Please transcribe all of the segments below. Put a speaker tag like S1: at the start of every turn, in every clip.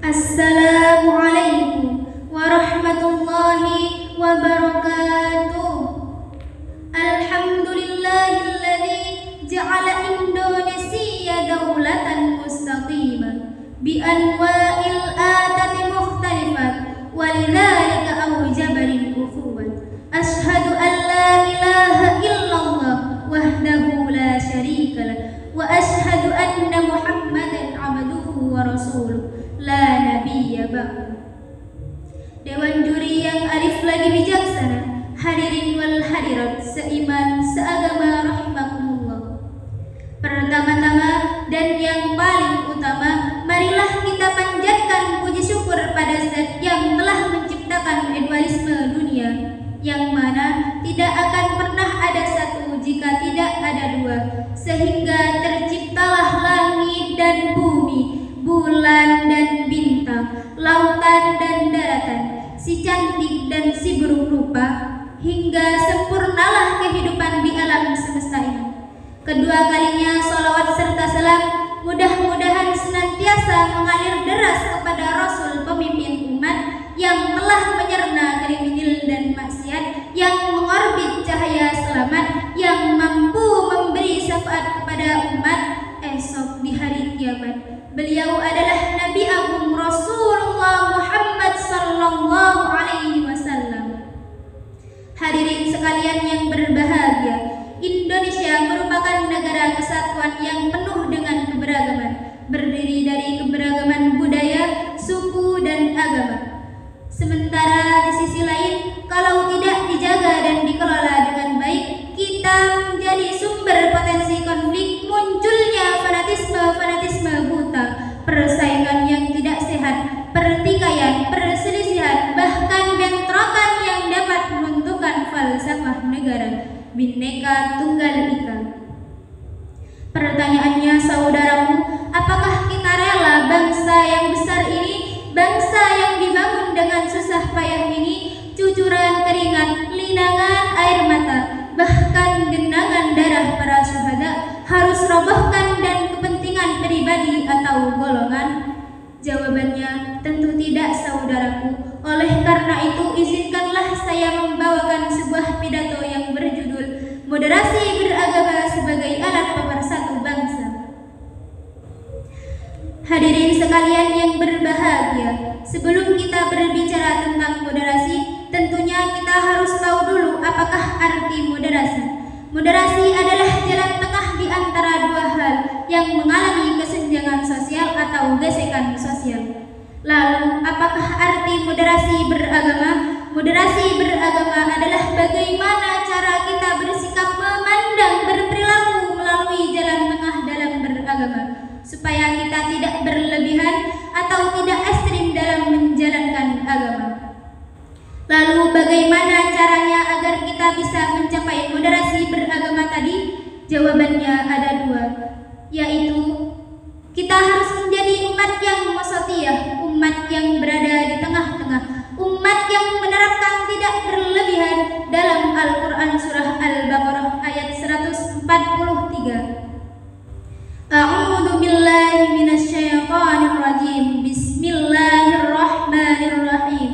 S1: Assalamualaikum warahmatullahi wabarakatuh. Alhamdulillahilladzi ja'ala Indonesia daulatan mustaqimah bi anwa'il atati mukhtalifat walidzalika awjaba lil ukhuwat. Asyhadu an la ilaha illallah wahdahu la syarika lah wa asyhadu anna Muhammadan abduhu wa rasuluh la nabiyya ba'du. Dewan juri yang arif lagi bijaksana, hadirin wal hadirat seiman seagama rahimakumullah. Pertama-tama dan yang paling utama, marilah kita panjatkan puji syukur pada Zat yang telah menciptakan dualisme dunia, yang mana tidak akan pernah ada satu jika tidak ada dua, sehingga terciptalah langit dan bumi, bulan dan bintang, lautan dan daratan, si cantik dan si buruk rupa, hingga sempurnalah kehidupan di alam semesta ini. Kedua kalinya salawat serta salam mudah-mudahan senantiasa mengalir deras kepada Rasul pemimpin umat yang telah menyerna kriminal dan maksiat, yang mengorbit cahaya selamat, yang mampu memberi syafaat kepada umat esok di hari kiamat. Beliau adalah Nabi Agung Rasulullah Muhammad sallallahu alaihi wasallam. Hadirin sekalian yang berbahagia, Indonesia merupakan negara kesatuan yang penuh dengan keberagaman, berdiri dari keberagaman budaya, suku dan agama. Sementara di sisi lain, kalau tidak dijaga dan dikelola dengan baik, kita menjadi sumber potensi konflik, munculnya fanatisme buta, persaingan yang tidak sehat, pertikaian, perselisihan, bahkan bentrokan yang dapat meruntuhkan falsafah negara Bhinneka Tunggal Ika. Pertanyaannya saudaraku, apakah kita rela bangsa yang besar ini, bangsa yang dibangun dengan susah payah ini, cucuran keringat, linangan air mata, bahkan genangan darah para syuhada, harus robohkan dan kepentingan pribadi atau golongan? Jawabannya tentu tidak saudaraku. Oleh karena itu, izinkanlah saya membawakan sebuah pidato yang berjudul Moderasi Beragama sebagai Alat Pemersatu Bangsa. Hadirin sekalian yang berbahagia, sebelum kita berbicara tentang moderasi, tentunya kita harus tahu dulu apakah arti moderasi. Moderasi adalah jalan tengah di antara dua hal yang mengalami kesenjangan sosial atau gesekan sosial. Lalu, apakah arti moderasi beragama? Moderasi beragama adalah bagaimana cara kita bersikap, memandang, berperilaku melalui jalan tengah dalam beragama, supaya kita tidak berlebihan atau tidak ekstrim dalam menjalankan agama. Lalu bagaimana caranya agar kita bisa mencapai moderasi beragama tadi? Jawabannya ada dua, yaitu kita harus menjadi umat yang wasatiyah, umat yang berada di tengah-tengah, umat yang menerapkan tidak berlebihan dalam Al-Quran surah Al-Baqarah ayat 143. A'udzu billahi minasyaitonir rajim. Bismillahirrahmanirrahim.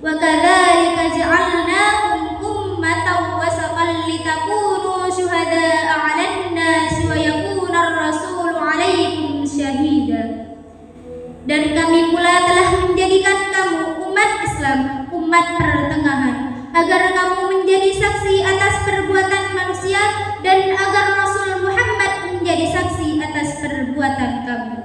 S1: Wa kadzalika ja'alnakum ummatan wasatan litakunu syuhada'a 'alan nasi wa yakuna ar-rasulu 'alaikum syahida. Dan kami pula telah menjadikan kamu umat Islam, umat pertengahan, agar kamu menjadi saksi atas perbuatan manusia dan agar Rasul Muhammad menjadi saksi atas perbuatan kamu.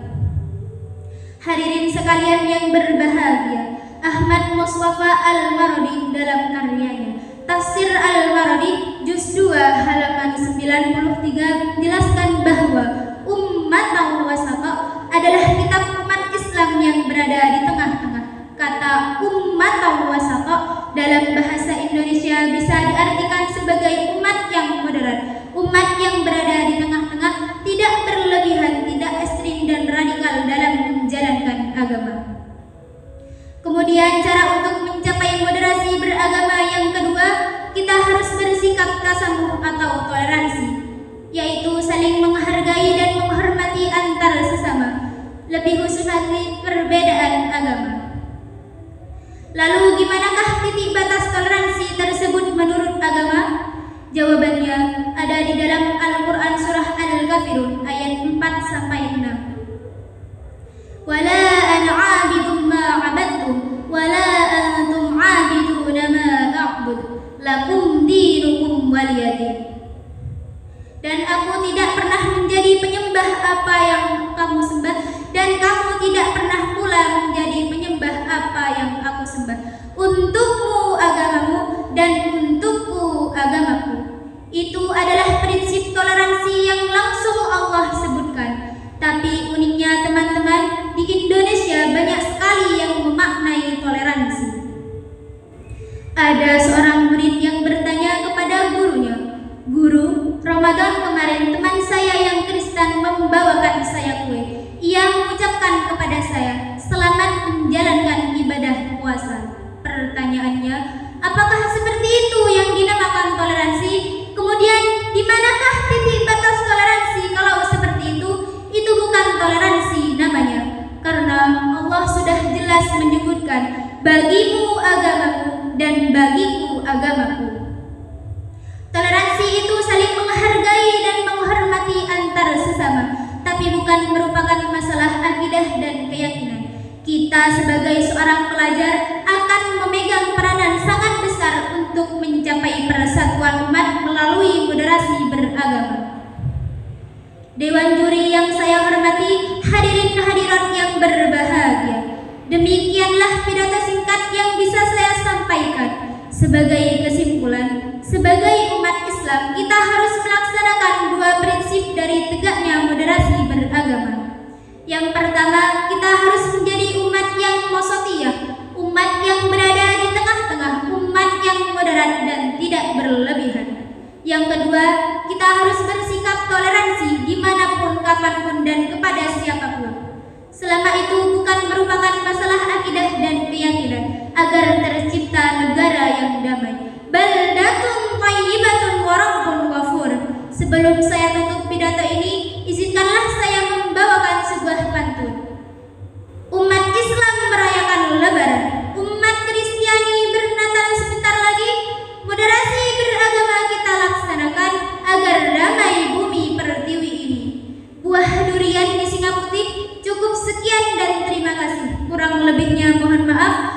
S1: Hadirin sekalian yang berbahagia, Ahmad Mustafa Al-Maradi dalam karyanya Tafsir Al-Maradi juz 2 halaman 93 menjelaskan bahwa Ummatan Wasata adalah kitab umat Islam yang berada di tengah-tengah. Kata Ummatan Wasata dalam bahasa Indonesia bisa diartikan sebagai umat yang moderat, umat yang berada di tengah-tengah, tidak berlebihan, tidak ekstrim dan radikal dalam menjalankan agama. Kemudian cara untuk mencapai moderasi beragama yang kedua, kita harus bersikap tasamuh atau toleransi, yaitu saling menghargai dan menghormati antar sesama, lebih khusus lagi perbedaan agama. Lalu gimanakah titik batas toleransi tersebut menurut agama? Jawabannya ada di dalam Al-Quran surah Al-Kafirun ayat 4-6. Wala ana 'abidun ma 'abadtum wala antum 'abiduna ma a'bud lakum dinukum waliyadin. Dan aku tidak pernah menjadi penyembah apa yang kamu sembah, dan kamu tidak pernah pula menjadi penyembah apa yang aku sembah. Untukmu agamamu dan untukku agamaku. Itu adalah prinsip toleransi yang langsung Allah sebutkan. Tapi uniknya teman-teman, di Indonesia banyak sekali yang memaknai toleransi. Ada seorang murid yang bertanya kepada gurunya, "Guru, Ramadan kemarin teman saya yang Kristen membawakan saya kue. Ia mengucapkan kepada saya, 'Selamat menjalankan ibadah puasa.' Pertanyaannya, apakah seperti itu yang dinamakan toleransi? Kemudian, di manakah titik batas toleransi kalau seperti itu? Itu bukan toleransi namanya. Karena Allah sudah jelas menyebutkan, bagimu agamamu dan bagiku agamaku. Toleransi itu saling menghargai dan menghormati antar sesama, tapi bukan merupakan masalah akidah dan keyakinan. Kita sebagai seorang pelajar akan memegang peranan sangat besar untuk mencapai persatuan umat melalui moderasi beragama. Dewan juri yang saya hormati, hadirin hadirat yang berbahagia, demikianlah pidato singkat yang bisa saya sampaikan. Sebagai kesimpulan, sebagai umat Islam, kita harus melaksanakan dua prinsip dari tegaknya moderasi beragama. Yang pertama, kita harus menjadi umat yang wasatiyah, umat yang berada di tengah-tengah, umat yang moderat dan tidak berlebihan. Yang kedua, kita harus bersikap toleransi dimanapun, kapanpun, dan kepada siapapun. Selama itu bukan merupakan masalah akidah dan keyakinan, agar tercipta negara yang damai. Baldatun thayyibatun wa rabbun ghafur. Sebelum saya tutup pidato ini, izinkanlah saya membawakan sebuah pantun. Umat Islam merayakan Lebaran, umat Kristiani bernatal sebentar lagi. Moderasi beragama kita laksanakan agar damai bumi pertiwi ini. Buah durian di Singa Putih. Cukup sekian dan terima kasih. Kurang lebihnya mohon maaf.